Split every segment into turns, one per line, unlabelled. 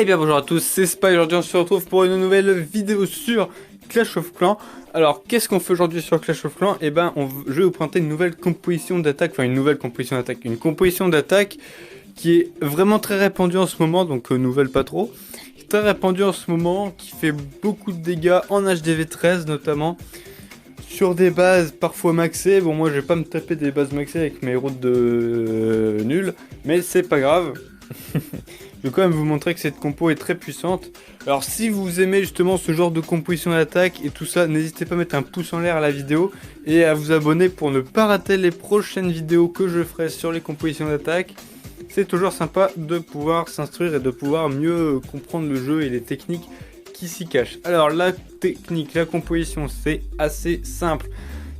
Eh bien bonjour à tous, c'est Spy, aujourd'hui on se retrouve pour une nouvelle vidéo sur Clash of Clans. Alors qu'est-ce qu'on fait aujourd'hui sur Clash of Clans? Eh ben je vais vous présenter une nouvelle composition d'attaque, enfin une composition d'attaque qui est vraiment très répandue en ce moment, donc nouvelle pas trop. Très répandue en ce moment, qui fait beaucoup de dégâts en HDV13 notamment. Sur des bases parfois maxées, bon moi je vais pas me taper des bases maxées avec mes héros de nul, mais c'est pas grave. Je vais quand même vous montrer que cette compo est très puissante. Alors si vous aimez justement ce genre de composition d'attaque et tout ça, n'hésitez pas à mettre un pouce en l'air à la vidéo et à vous abonner pour ne pas rater les prochaines vidéos que je ferai sur les compositions d'attaque. C'est toujours sympa de pouvoir s'instruire et de pouvoir mieux comprendre le jeu et les techniques qui s'y cachent. Alors la technique, la composition, c'est assez simple.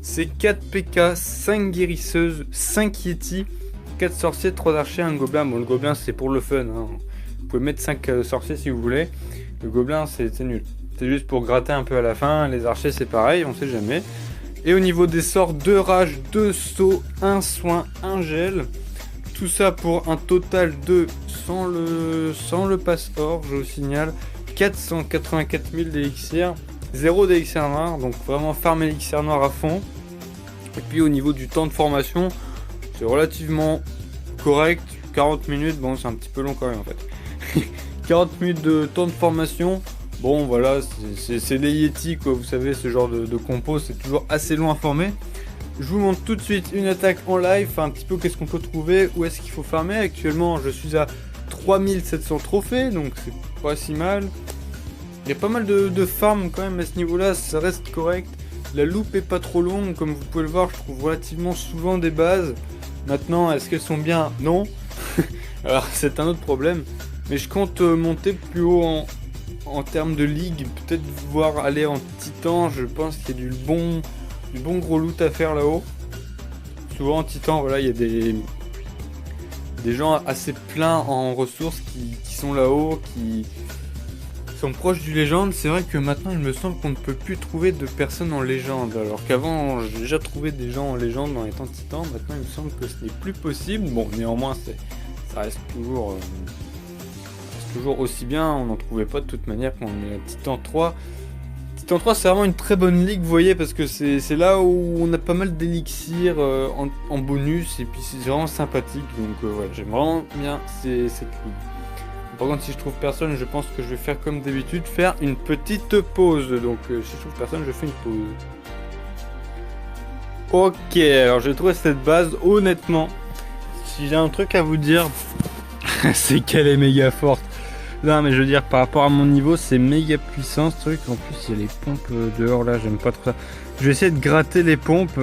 C'est 4 PK, 5 guérisseuses, 5 Yeti, 4 sorciers, 3 archers, 1 gobelin. Bon, le gobelin c'est pour le fun, hein. Vous pouvez mettre 5 sorciers si vous voulez. Le gobelin c'est nul. C'est juste pour gratter un peu à la fin. Les archers c'est pareil, on sait jamais. Et au niveau des sorts, 2 rage, 2 sauts, 1 soin, 1 gel. Tout ça pour un total de, sans le passe-or, je vous signale, 484 000 d'élixir. 0 d'élixir noir, donc vraiment farm élixir noir à fond. Et puis au niveau du temps de formation, c'est relativement correct. 40 minutes, bon c'est un petit peu long quand même en fait. 40 minutes de temps de formation, bon voilà, c'est les Yeti quoi, vous savez ce genre de compo, c'est toujours assez long à former. Je vous montre tout de suite une attaque en live, un petit peu qu'est-ce qu'on peut trouver, où est-ce qu'il faut farmer. Actuellement je suis à 3700 trophées, donc c'est pas si mal. Il y a pas mal de farm quand même à ce niveau-là, ça reste correct. La loupe est pas trop longue, comme vous pouvez le voir, je trouve relativement souvent des bases. Maintenant, est-ce qu'elles sont bien? Non. Alors c'est un autre problème. Mais je compte monter plus haut en termes de ligue, peut-être voir aller en titan. Je pense qu'il y a du bon gros loot à faire là-haut. Souvent en titan, voilà, il y a des gens assez pleins en ressources qui sont là-haut, qui sont proches du légende. C'est vrai que maintenant il me semble qu'on ne peut plus trouver de personnes en légende, alors qu'avant j'ai déjà trouvé des gens en légende en étant titan. Maintenant il me semble que ce n'est plus possible. Bon, néanmoins ça reste toujours aussi bien, on n'en trouvait pas de toute manière quand on est à Titan 3. Titan 3 c'est vraiment une très bonne ligue, vous voyez, parce que c'est là où on a pas mal d'élixir en bonus, et puis c'est vraiment sympathique, donc voilà, j'aime vraiment bien cette ligue. Par contre si je trouve personne, je pense que je vais faire comme d'habitude, faire une petite pause, donc si je trouve personne je fais une pause. Ok, alors j'ai trouvé cette base, honnêtement, si j'ai un truc à vous dire, c'est qu'elle est méga forte. Non mais je veux dire, par rapport à mon niveau, c'est méga puissant ce truc. En plus il y a les pompes dehors là, j'aime pas trop ça. Je vais essayer de gratter les pompes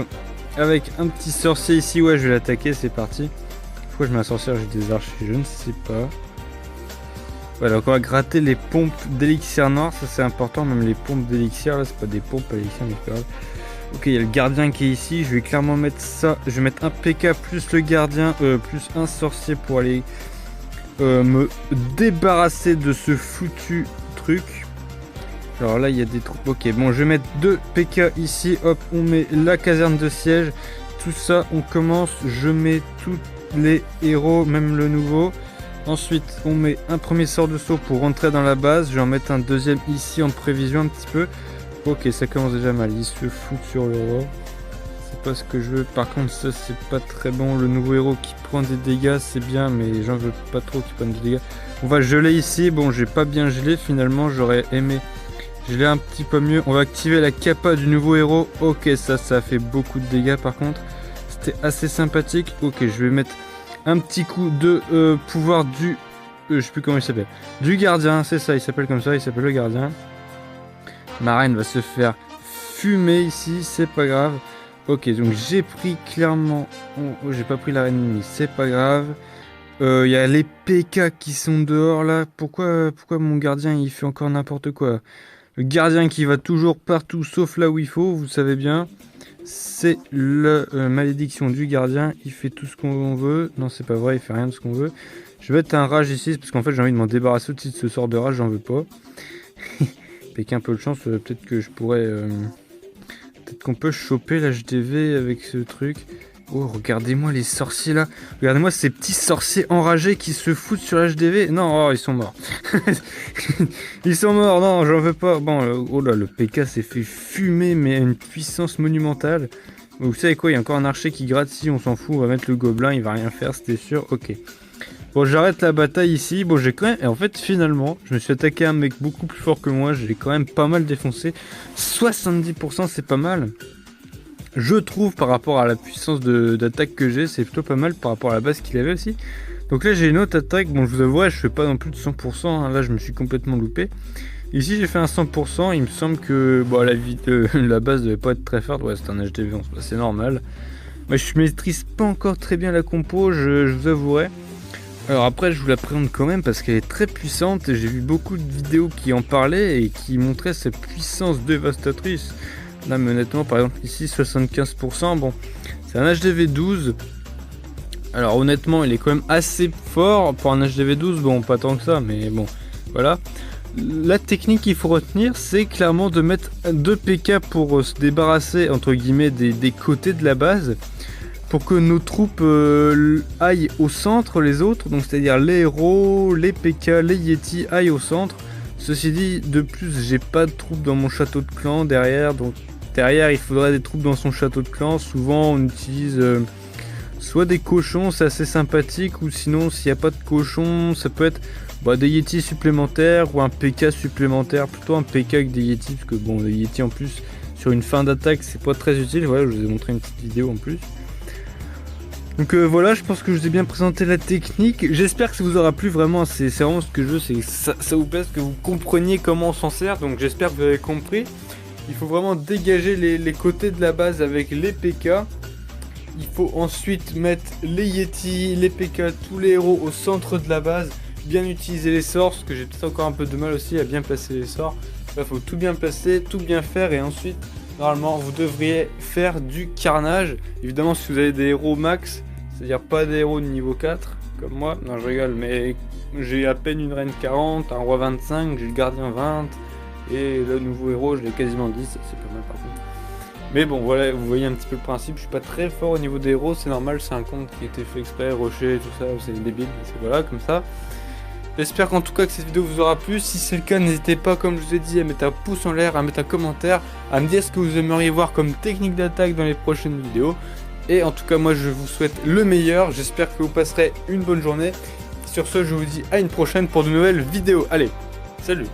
avec un petit sorcier ici. Ouais, je vais l'attaquer, c'est parti. Pourquoi je mets un sorcier, j'ai des archers, je ne sais pas. Voilà, donc on va gratter les pompes d'élixir noir, ça c'est important. Même les pompes d'élixir, là c'est pas des pompes à élixir mais c'est pas grave. Ok, il y a le gardien qui est ici, je vais clairement mettre ça. Je vais mettre un PK plus le gardien, plus un sorcier pour aller me débarrasser de ce foutu truc. Alors là il y a des troupes. Ok, bon, je vais mettre 2 PK ici. Hop, on met la caserne de siège. Tout ça, on commence. Je mets tous les héros, même le nouveau. Ensuite on met un premier sort de saut pour rentrer dans la base. Je vais en mettre un deuxième ici en prévision un petit peu. Ok, ça commence déjà mal. Il se fout sur le roi. C'est pas ce que je veux. Par contre ça c'est pas très bon. Le nouveau héros qui prend des dégâts c'est bien, mais j'en veux pas trop qui prennent des dégâts. On va geler ici. Bon, j'ai pas bien gelé finalement, j'aurais aimé geler un petit peu mieux. On va activer la capa du nouveau héros. Ok, ça fait beaucoup de dégâts par contre. C'était assez sympathique. Ok, je vais mettre un petit coup de pouvoir du je sais plus comment il s'appelle, du gardien. C'est ça, il s'appelle comme ça, il s'appelle le gardien. Ma reine va se faire fumer ici, c'est pas grave. Ok, donc j'ai pris clairement... Oh, j'ai pas pris la reine ennemie, c'est pas grave. Il y a les PK qui sont dehors là. Pourquoi mon gardien il fait encore n'importe quoi? Le gardien qui va toujours partout sauf là où il faut, vous savez bien. C'est la malédiction du gardien. Il fait tout ce qu'on veut. Non, c'est pas vrai, il fait rien de ce qu'on veut. Je vais mettre un rage ici parce qu'en fait j'ai envie de m'en débarrasser aussi de ce sort de rage, j'en veux pas. Avec un peu de chance, peut-être que je pourrais... peut-être qu'on peut choper l'HDV avec ce truc. Oh, regardez-moi les sorciers là. Regardez-moi ces petits sorciers enragés qui se foutent sur l'HDV. Non, oh, ils sont morts. Ils sont morts, non, j'en veux pas. Bon, oh là, le PK s'est fait fumer, mais à une puissance monumentale. Vous savez quoi, il y a encore un archer qui gratte ici, on s'en fout. On va mettre le gobelin, il va rien faire, c'était sûr. Ok. Bon, j'arrête la bataille ici. Bon, j'ai quand même... Et en fait, finalement, je me suis attaqué à un mec beaucoup plus fort que moi. J'ai quand même pas mal défoncé. 70%, c'est pas mal. Je trouve, par rapport à la puissance d'attaque que j'ai, c'est plutôt pas mal par rapport à la base qu'il avait aussi. Donc là, j'ai une autre attaque. Bon, je vous avouerai, je fais pas non plus de 100%. Hein. Là, je me suis complètement loupé. Ici, j'ai fait un 100%. Il me semble que bon, la base devait pas être très forte. Ouais, c'est un HDV, c'est normal. Mais je maîtrise pas encore très bien la compo, je vous avouerai. Alors après, je vous la présente quand même parce qu'elle est très puissante. J'ai vu beaucoup de vidéos qui en parlaient et qui montraient sa puissance dévastatrice. Là, mais honnêtement, par exemple, ici, 75%, bon, c'est un HDV 12. Alors, honnêtement, il est quand même assez fort pour un HDV 12. Bon, pas tant que ça, mais bon, voilà. La technique qu'il faut retenir, c'est clairement de mettre 2 PK pour se débarrasser, entre guillemets, des côtés de la base. Pour que nos troupes aillent au centre, les autres, donc c'est-à-dire les héros, les PK, les Yeti aillent au centre. Ceci dit, de plus, j'ai pas de troupes dans mon château de clan derrière, donc derrière il faudrait des troupes dans son château de clan. Souvent on utilise soit des cochons, c'est assez sympathique, ou sinon s'il n'y a pas de cochons, ça peut être des Yeti supplémentaires ou un PK supplémentaire, plutôt un PK avec des Yeti, parce que bon, les Yeti en plus sur une fin d'attaque c'est pas très utile. Voilà, je vous ai montré une petite vidéo en plus. Donc voilà, je pense que je vous ai bien présenté la technique. J'espère que ça vous aura plu, vraiment, c'est vraiment ce que je veux, c'est que ça vous plaise, que vous compreniez comment on s'en sert. Donc j'espère que vous avez compris. Il faut vraiment dégager les côtés de la base avec les PK. Il faut ensuite mettre les Yeti, les PK, tous les héros au centre de la base. Bien utiliser les sorts, parce que j'ai peut-être encore un peu de mal aussi à bien placer les sorts. Il faut tout bien placer, tout bien faire, et ensuite, normalement, vous devriez faire du carnage. Évidemment, si vous avez des héros max, c'est-à-dire pas des héros de niveau 4, comme moi. Non, je rigole, mais j'ai à peine une reine 40, un roi 25, j'ai le gardien 20, et le nouveau héros, je l'ai quasiment 10, c'est pas mal par contre. Mais bon, voilà, vous voyez un petit peu le principe, je suis pas très fort au niveau des héros, c'est normal, c'est un compte qui a été fait exprès, rocher, tout ça, c'est débile, c'est voilà, comme ça. J'espère qu'en tout cas que cette vidéo vous aura plu. Si c'est le cas, n'hésitez pas, comme je vous ai dit, à mettre un pouce en l'air, à mettre un commentaire, à me dire ce que vous aimeriez voir comme technique d'attaque dans les prochaines vidéos. Et en tout cas, moi je vous souhaite le meilleur. J'espère que vous passerez une bonne journée. Sur ce, je vous dis à une prochaine pour de nouvelles vidéos. Allez, salut!